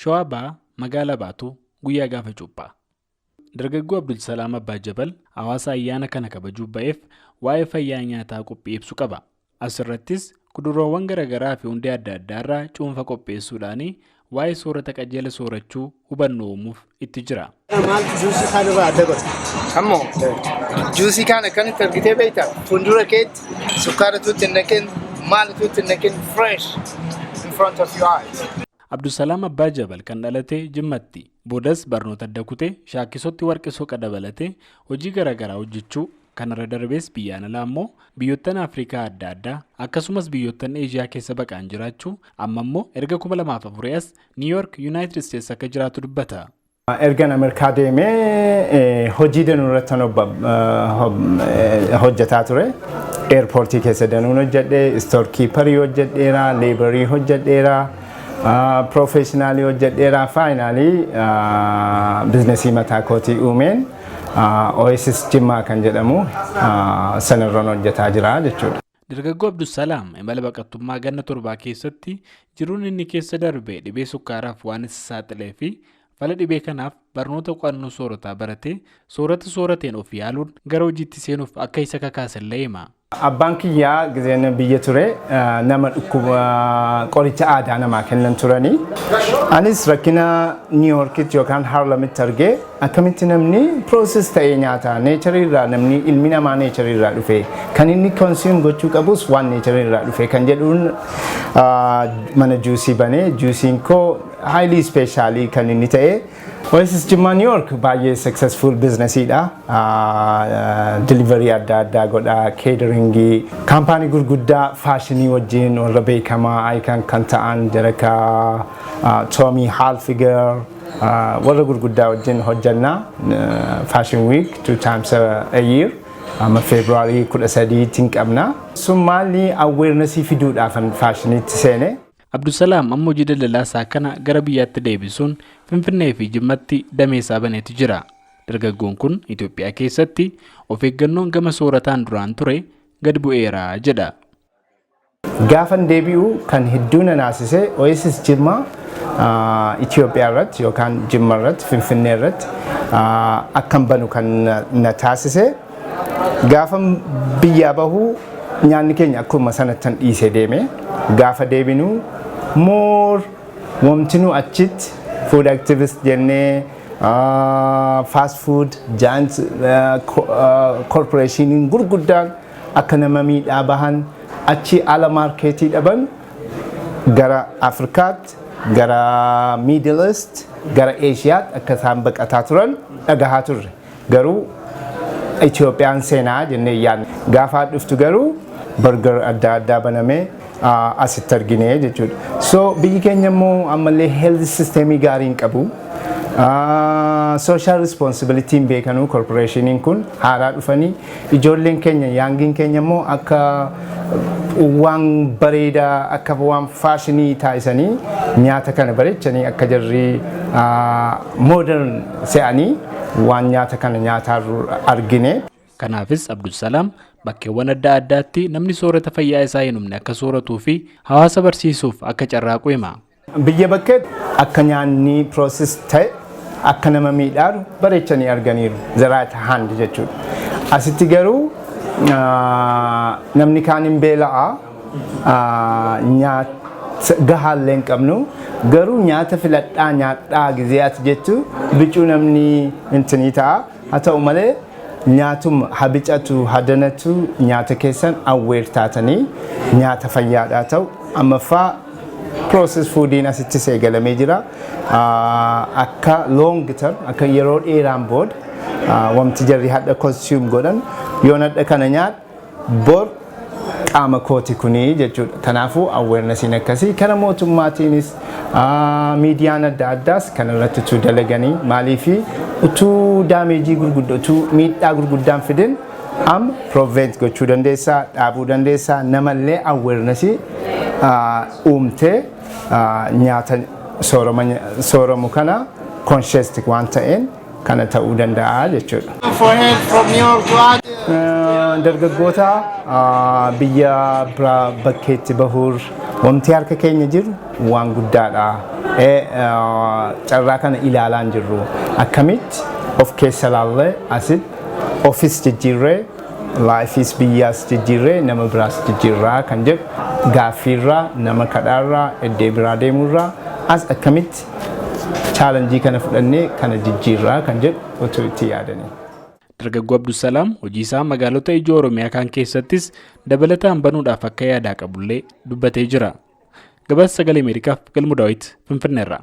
Shawaa Bahaa magaalaa Baatuu guyyaa gaafa cuuphaa. Dargaggoo Abdulsalaam Abbaa Jabal hawaasa ayyaana kana kabajuuf ba'eef waa'ee fayyaa nyaataa qophii ibsu qaba. Asirrattis kuduraawwan garaagaraa fi hundee adda addaa irraa cuunfa qopheessuudhaan waa'ee soorata qajeela soorachuu hubannoo uumuuf itti jira. Juusii kana akkamitti argitee beektaa? Fuuldura keetti sukkaara tuutti hin naqin, maal tuutti hin naqin, fresh in front of your eyes. Abdulsalaam Abbaa Jabal kan dhalate Jimmatti. Boodas barnoota adda kutee shaakkisotti warqisoo dabalatee hojii garaagaraa hojjechuu kanarra darbees biyyaan alaa immoo biyyoottan Afrikaa adda addaa akkasumas biyyoottan Eeshiyaa keessa baqaan jiraachuu amma immoo erga 2004 as New York United States akka jiraatu dubbata. Ergan Ameerikaa deemee hojii danuu irratti hojjetaa ture. Eerpoortii keessa danuun hojjedhee, istoor kiiparii hojjedheera, leebarii hojjedheera, piroofeeshinaalii hojjedheera, faayinaalii biizinesii mataa kootii uumeen Oasis Jimmaa kan jedhamu sanarraan hojjetaa jira jechuudha. Dargaggoo Abdulsalaam imala baqattummaa ganna 7 keessatti jiruun inni keessa darbe dhibee sukkaaraaf waan isa saaxilee fi fala dhibee kanaaf barnoota qo'annoo soorataa baratee soorata soorateen of yaaluun gara hojiitti seenuuf akka isa kakaasallee hima. Abbaan kiyyaa gizeen biyya ture nama dhukkuba qoricha aadaa namaa kennan turanii. Anis rakkina New Yorkitti yookaan Harlemitti argee akkamitti namni process ta'ee nyaata nature irraa namni ilmi namaa nature irraa dhufe kan inni consume gochuu qabus waan nature irraa dhufe kan jedhuun mana juusii banee juusiin koo highly special kan inni ta'e. Oasis Jimmaa New York baay'ee successful businessiidha. Delivery adda addaa godha, cateringii, kaampaanii gurguddaa faashinii wajjin warra beekamaa icon kan ta'an Jereka, Tommy Hilfiger warra gurguddaa wajjin hojjanna. Fashion Week 2 times a year. February 13 qabna. Sun maali awareness fiduudhaaf faashiniitti seene. Abdulsalaam amma hojii daldalaa isaa kana gara biyyaatti deebisuun Finfinnee fi Jimmatti damee isaa baneetu jira. Dargaggoon kun Itoophiyaa keessatti of eeggannoon gama soorataan duraan ture gad bu'eera jedha. Gaafan deebi'u kan hedduu na naasise Oasis Jimmaa Itoophiyaa irratti yookaan Jimma irratti Finfinnee irratti akkan banu kan na taasise. Gaafan biyyaa bahu nyaanni keenya akkuma sanattan dhiisee deeme. Gaafa deebinu more wamtinu achitti food activist jennee fast food giant corporation gurguddaan akka nama miidhaa bahan achi ala marketii dhaban gara Afrikaatti gara Middle East gara Asiyaatti akka isaan baqataa turan dhagahaa turre garuu Itoophiyaan seenaa jennee yaadne gaafa dhuftu garuu burger adda addaa banamee asitti argine jechuudha. So biyyi keenya immoo ammallee health systemii gaarii hin qabu. Social responsibility hin beekanu corporationiin kun haaraa dhufanii ijoolleen keenya yaangiin keenya immoo akka waan bareedaa akka waan faashinii taasisanii nyaata kana bareechanii akka jarri modern se'anii waan nyaata kana nyaataa argine. Kanaafis Abdulsalaam bakkeewwan adda addaatti namni soorata fayyaa isaa hin humne akka sooratuu fi hawaasa barsiisuuf akka carraaqu hima. Biyya bakkeetti akka nyaanni process ta'e akka nama miidhaaru bareechanii arganiiru the right hand jechuudha. Asitti garuu namni kaan hin beela'a nyaata gahaallee hin qabnu garuu nyaata filadhaa nyaadhaa gizee ati jettu bicuu namni intinii ta'a haa ta'u malee nyaatuma habicatu hadanatu nyaata keessan awweer taatanii nyaata fayyaadhaa ta'u ammaffaa process foodiin asitti seegalamee jira akka long term akka yeroo dheeraan booda wamti jarri hadha consume godhan yoo hadha kana nyaad bor qaama kooti kunii jechuudha. Kanaafuu awarenessiin akkasii kana mootummaatiinis miidiyaan adda addaas kanarratti utuu dalaganii maaliifi utuu daameejii gurguddoo utuu miidhaa gurguddaan fidin amma prevent gochuu dandeessaa dhaabuu dandeessaa namallee awarenessii uumtee nyaata sooramu kana conscious waan ta'een kana ta'uu danda'a jechuudha. Dargaggoota biyya bakkeetti bahuur Wanti harka keenya jiru waan guddaadha. Carraa kana ilaalaan jirru akkamitti of keessa laallee asitti ofis jijjiirree laayifis biyyaas jijjiirree nama biraas jijjiirraa kan jedhu gaaffiirraa nama kadhaarraa iddoo biraa deemurraa as akkamitti chaalenjii kana fudhannee kana jijjiirraa kan jedhu otoo itti yaadanii. Dargaggoo Abdusalaam hojii isaa magaalota ijoo Oromiyaa kan keessattis dabalataan banuudhaaf akka yaadaa qabullee dubbatee jira. Gabaasa Sagalee Ameerikaaf Galmuu Daawit Finfinneerraa.